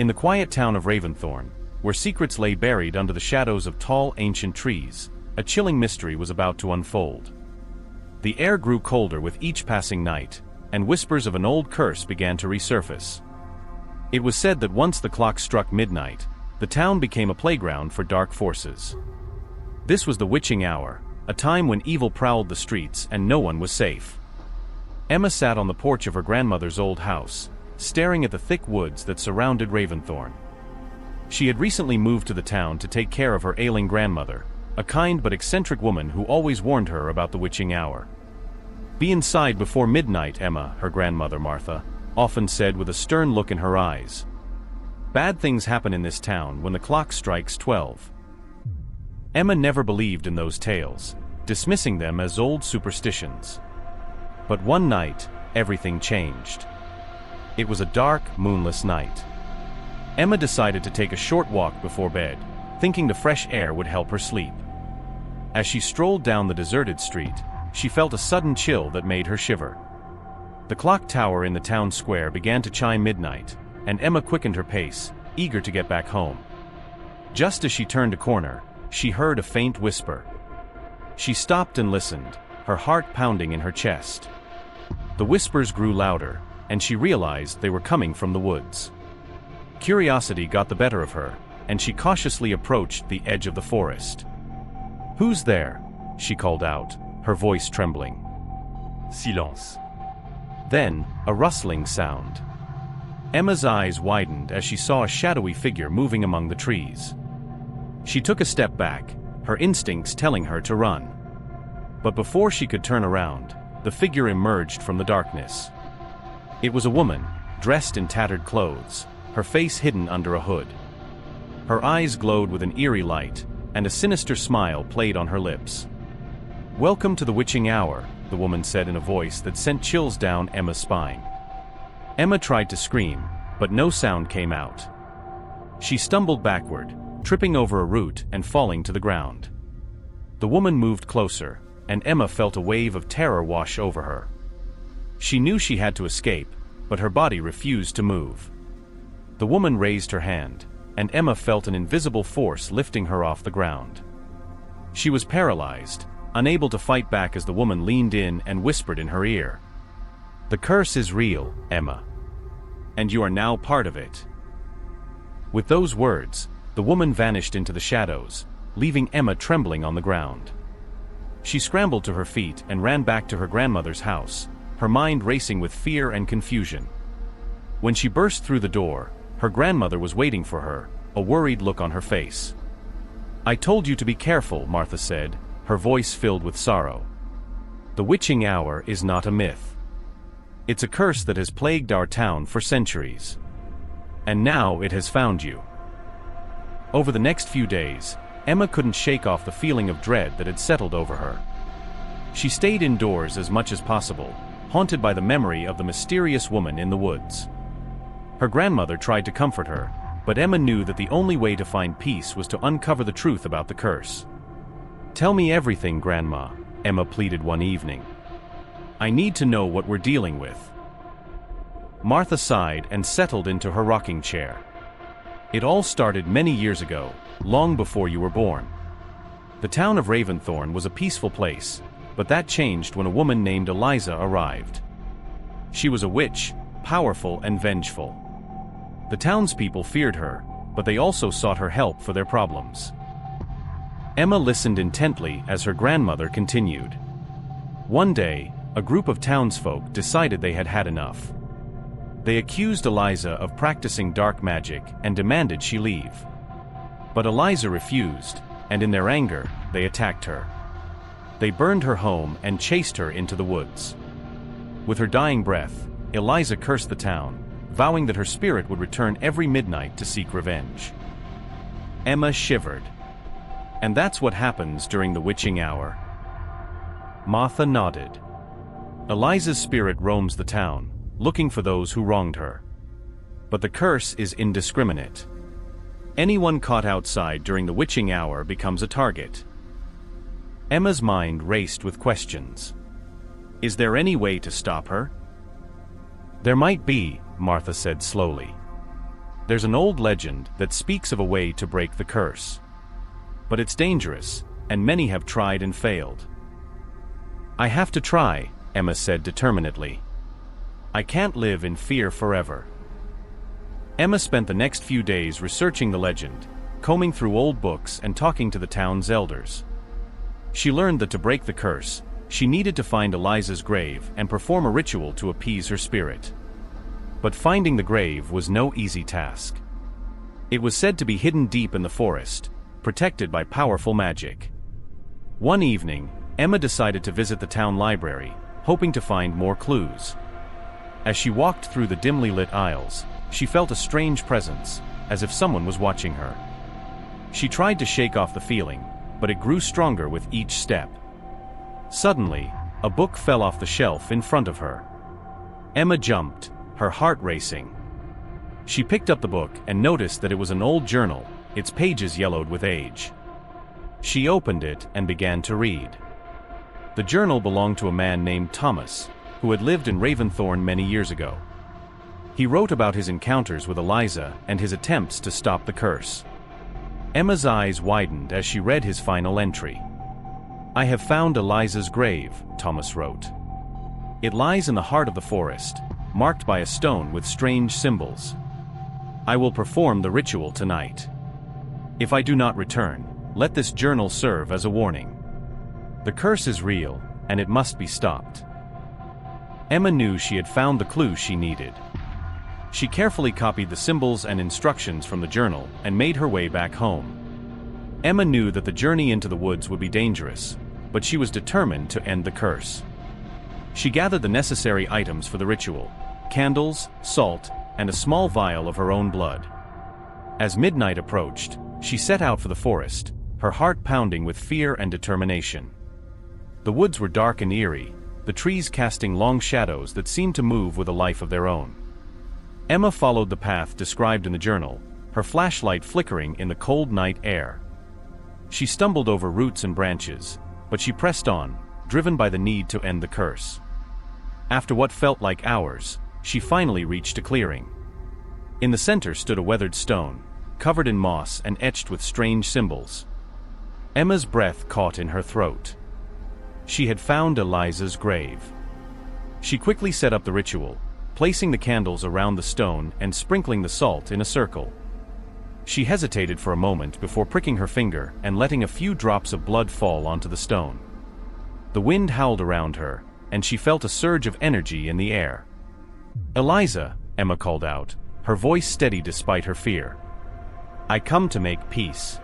In the quiet town of Raventhorne, where secrets lay buried under the shadows of tall, ancient trees, a chilling mystery was about to unfold. The air grew colder with each passing night, and whispers of an old curse began to resurface. It was said that once the clock struck midnight, the town became a playground for dark forces. This was the witching hour, a time when evil prowled the streets and no one was safe. Emma sat on the porch of her grandmother's old house, staring at the thick woods that surrounded Raventhorne. She had recently moved to the town to take care of her ailing grandmother, a kind but eccentric woman who always warned her about the witching hour. "Be inside before midnight, Emma," her grandmother Martha often said with a stern look in her eyes. "Bad things happen in this town when the clock strikes 12. Emma never believed in those tales, dismissing them as old superstitions. But one night, everything changed. It was a dark, moonless night. Emma decided to take a short walk before bed, thinking the fresh air would help her sleep. As she strolled down the deserted street, she felt a sudden chill that made her shiver. The clock tower in the town square began to chime midnight, and Emma quickened her pace, eager to get back home. Just as she turned a corner, she heard a faint whisper. She stopped and listened, her heart pounding in her chest. The whispers grew louder, and she realized they were coming from the woods. Curiosity got the better of her, and she cautiously approached the edge of the forest. "Who's there?" she called out, her voice trembling. "Silence." Then, a rustling sound. Emma's eyes widened as she saw a shadowy figure moving among the trees. She took a step back, her instincts telling her to run. But before she could turn around, the figure emerged from the darkness. It was a woman, dressed in tattered clothes, her face hidden under a hood. Her eyes glowed with an eerie light, and a sinister smile played on her lips. "Welcome to the witching hour," the woman said in a voice that sent chills down Emma's spine. Emma tried to scream, but no sound came out. She stumbled backward, tripping over a root and falling to the ground. The woman moved closer, and Emma felt a wave of terror wash over her. She knew she had to escape, but her body refused to move. The woman raised her hand, and Emma felt an invisible force lifting her off the ground. She was paralyzed, unable to fight back as the woman leaned in and whispered in her ear. "The curse is real, Emma. And you are now part of it." With those words, the woman vanished into the shadows, leaving Emma trembling on the ground. She scrambled to her feet and ran back to her grandmother's house, her mind racing with fear and confusion. When she burst through the door, her grandmother was waiting for her, a worried look on her face. "I told you to be careful," Martha said, her voice filled with sorrow. "The witching hour is not a myth. It's a curse that has plagued our town for centuries. And now it has found you." Over the next few days, Emma couldn't shake off the feeling of dread that had settled over her. She stayed indoors as much as possible, haunted by the memory of the mysterious woman in the woods. Her grandmother tried to comfort her, but Emma knew that the only way to find peace was to uncover the truth about the curse. "Tell me everything, Grandma," Emma pleaded one evening. "I need to know what we're dealing with." Martha sighed and settled into her rocking chair. "It all started many years ago, long before you were born. The town of Raventhorne was a peaceful place, but that changed when a woman named Eliza arrived. She was a witch, powerful and vengeful. The townspeople feared her, but they also sought her help for their problems." Emma listened intently as her grandmother continued. One day, a group of townsfolk decided they had had enough. They accused Eliza of practicing dark magic and demanded she leave. But Eliza refused, and in their anger, they attacked her. They burned her home and chased her into the woods. With her dying breath, Eliza cursed the town, vowing that her spirit would return every midnight to seek revenge. Emma shivered. "And that's what happens during the witching hour?" Martha nodded. "Eliza's spirit roams the town, looking for those who wronged her. But the curse is indiscriminate. Anyone caught outside during the witching hour becomes a target." Emma's mind raced with questions. Is there any way to stop her? "There might be," Martha said slowly. There's an old legend that speaks of a way to break the curse. But it's dangerous, and many have tried and failed. I have to try, Emma said determinedly. I can't live in fear forever. Emma spent the next few days researching the legend, combing through old books and talking to the town's elders. She learned that to break the curse, she needed to find Eliza's grave and perform a ritual to appease her spirit. But finding the grave was no easy task. It was said to be hidden deep in the forest, protected by powerful magic. One evening, Emma decided to visit the town library, hoping to find more clues. As she walked through the dimly lit aisles, she felt a strange presence, as if someone was watching her. She tried to shake off the feeling, but it grew stronger with each step. Suddenly, a book fell off the shelf in front of her. Emma jumped, her heart racing. She picked up the book and noticed that it was an old journal, its pages yellowed with age. She opened it and began to read. The journal belonged to a man named Thomas, who had lived in Raventhorne many years ago. He wrote about his encounters with Eliza and his attempts to stop the curse. Emma's eyes widened as she read his final entry. I have found Eliza's grave, Thomas wrote. It lies in the heart of the forest, marked by a stone with strange symbols. I will perform the ritual tonight. If I do not return, let this journal serve as a warning. The curse is real, and it must be stopped. Emma knew she had found the clue she needed. She carefully copied the symbols and instructions from the journal and made her way back home. Emma knew that the journey into the woods would be dangerous, but she was determined to end the curse. She gathered the necessary items for the ritual: candles, salt, and a small vial of her own blood. As midnight approached, she set out for the forest, her heart pounding with fear and determination. The woods were dark and eerie, the trees casting long shadows that seemed to move with a life of their own. Emma followed the path described in the journal, her flashlight flickering in the cold night air. She stumbled over roots and branches, but she pressed on, driven by the need to end the curse. After what felt like hours, she finally reached a clearing. In the center stood a weathered stone, covered in moss and etched with strange symbols. Emma's breath caught in her throat. She had found Eliza's grave. She quickly set up the ritual, placing the candles around the stone and sprinkling the salt in a circle. She hesitated for a moment before pricking her finger and letting a few drops of blood fall onto the stone. The wind howled around her, and she felt a surge of energy in the air. Eliza, Emma called out, her voice steady despite her fear. I come to make peace.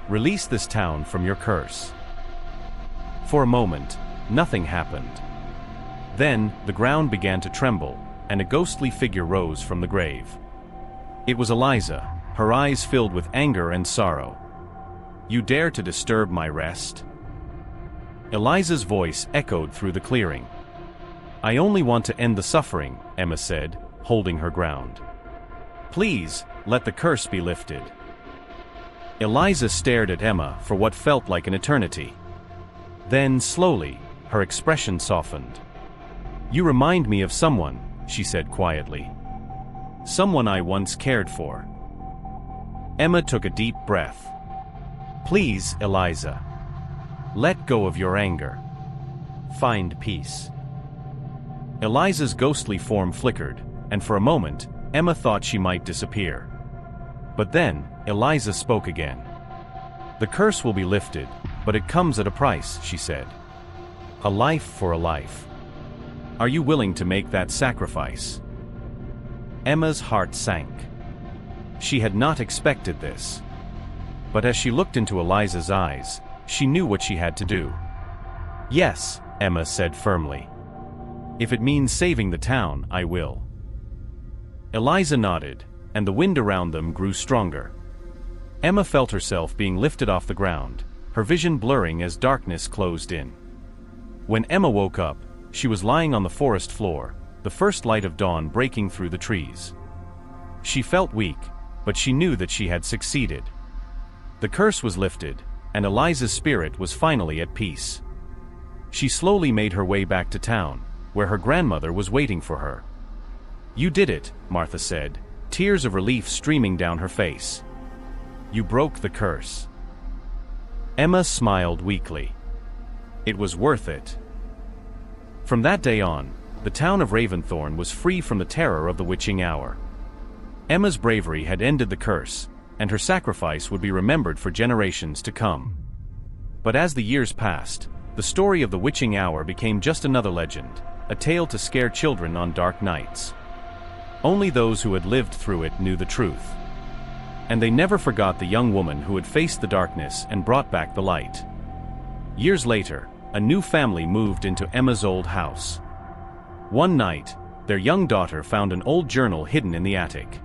Release this town from your curse. For a moment, nothing happened. Then, the ground began to tremble, and a ghostly figure rose from the grave. It was Eliza, her eyes filled with anger and sorrow. You dare to disturb my rest? Eliza's voice echoed through the clearing. I only want to end the suffering, Emma said, holding her ground. Please, let the curse be lifted. Eliza stared at Emma for what felt like an eternity. Then, slowly, her expression softened. You remind me of someone, she said quietly. Someone I once cared for. Emma took a deep breath. Please, Eliza. Let go of your anger. Find peace. Eliza's ghostly form flickered, and for a moment, Emma thought she might disappear. But then, Eliza spoke again. The curse will be lifted, but it comes at a price, she said. A life for a life. Are you willing to make that sacrifice? Emma's heart sank. She had not expected this. But as she looked into Eliza's eyes, she knew what she had to do. Yes, Emma said firmly. If it means saving the town, I will. Eliza nodded, and the wind around them grew stronger. Emma felt herself being lifted off the ground, her vision blurring as darkness closed in. When Emma woke up, she was lying on the forest floor, the first light of dawn breaking through the trees. She felt weak, but she knew that she had succeeded. The curse was lifted, and Eliza's spirit was finally at peace. She slowly made her way back to town, where her grandmother was waiting for her. You did it, Martha said, tears of relief streaming down her face. "You broke the curse." Emma smiled weakly. It was worth it. From that day on, the town of Raventhorne was free from the terror of the witching hour. Emma's bravery had ended the curse, and her sacrifice would be remembered for generations to come. But as the years passed, the story of the witching hour became just another legend, a tale to scare children on dark nights. Only those who had lived through it knew the truth. And they never forgot the young woman who had faced the darkness and brought back the light. Years later, a new family moved into Emma's old house. One night, their young daughter found an old journal hidden in the attic.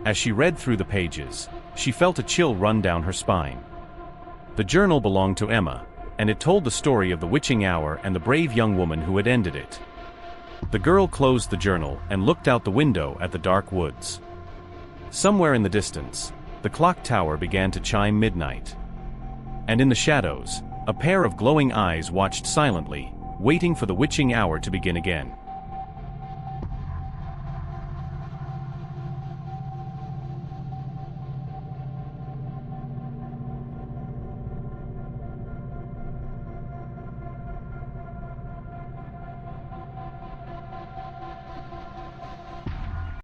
As she read through the pages, she felt a chill run down her spine. The journal belonged to Emma, and it told the story of the witching hour and the brave young woman who had ended it. The girl closed the journal and looked out the window at the dark woods. Somewhere in the distance, the clock tower began to chime midnight. And in the shadows, a pair of glowing eyes watched silently, waiting for the witching hour to begin again.